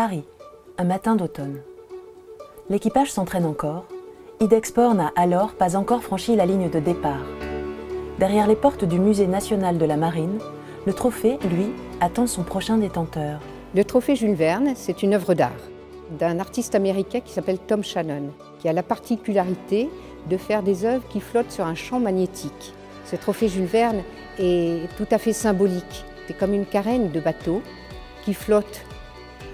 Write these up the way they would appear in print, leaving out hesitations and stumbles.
Paris, un matin d'automne. L'équipage s'entraîne encore. Idexport n'a alors pas encore franchi la ligne de départ. Derrière les portes du Musée national de la Marine, le trophée, lui, attend son prochain détenteur. Le trophée Jules Verne, c'est une œuvre d'art d'un artiste américain qui s'appelle Tom Shannon, qui a la particularité de faire des œuvres qui flottent sur un champ magnétique. Ce trophée Jules Verne est tout à fait symbolique. C'est comme une carène de bateau qui flotte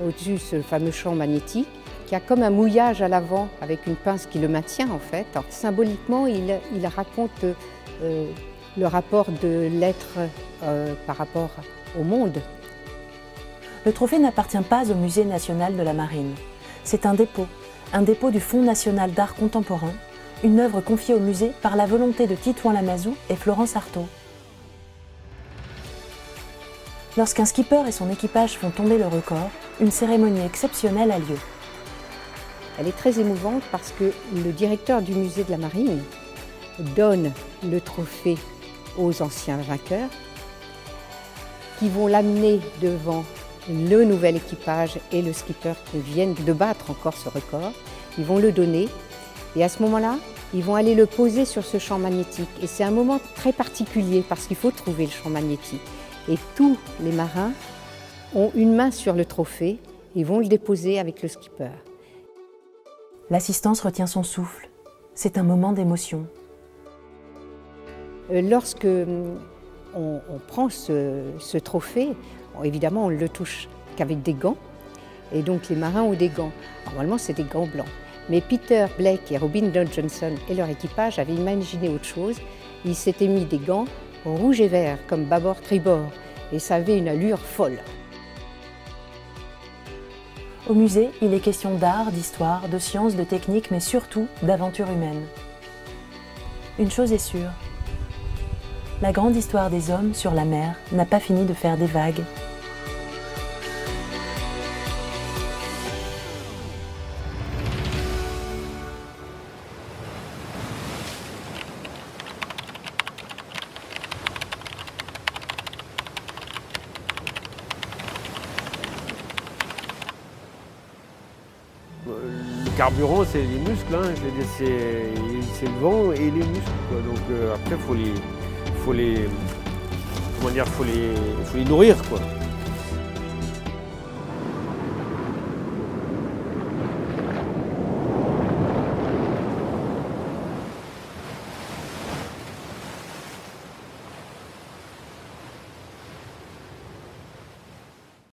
au-dessus de ce fameux champ magnétique, qui a comme un mouillage à l'avant avec une pince qui le maintient en fait. Alors, symboliquement, il raconte le rapport de l'être par rapport au monde. Le trophée n'appartient pas au Musée national de la Marine. C'est un dépôt du Fonds national d'art contemporain, une œuvre confiée au musée par la volonté de Titouan Lamazou et Florence Artaud. Lorsqu'un skipper et son équipage font tomber le record, une cérémonie exceptionnelle a lieu. Elle est très émouvante parce que le directeur du musée de la Marine donne le trophée aux anciens vainqueurs qui vont l'amener devant le nouvel équipage et le skipper qui viennent de battre encore ce record. Ils vont le donner et à ce moment-là, ils vont aller le poser sur ce champ magnétique. Et c'est un moment très particulier parce qu'il faut trouver le champ magnétique. Et tous les marins ont une main sur le trophée et vont le déposer avec le skipper. L'assistance retient son souffle. C'est un moment d'émotion. Lorsque on prend ce trophée, évidemment on ne le touche qu'avec des gants. Et donc les marins ont des gants. Normalement c'est des gants blancs. Mais Peter Blake et Robin Don Johnson et leur équipage avaient imaginé autre chose. Ils s'étaient mis des gants rouge et vert, comme bâbord-tribord. Et ça avait une allure folle. Au musée, il est question d'art, d'histoire, de science, de technique, mais surtout d'aventure humaine. Une chose est sûre, la grande histoire des hommes sur la mer n'a pas fini de faire des vagues. Le carburant, c'est les muscles, hein. C'est le vent et les muscles, quoi. Donc après, faut les nourrir, quoi.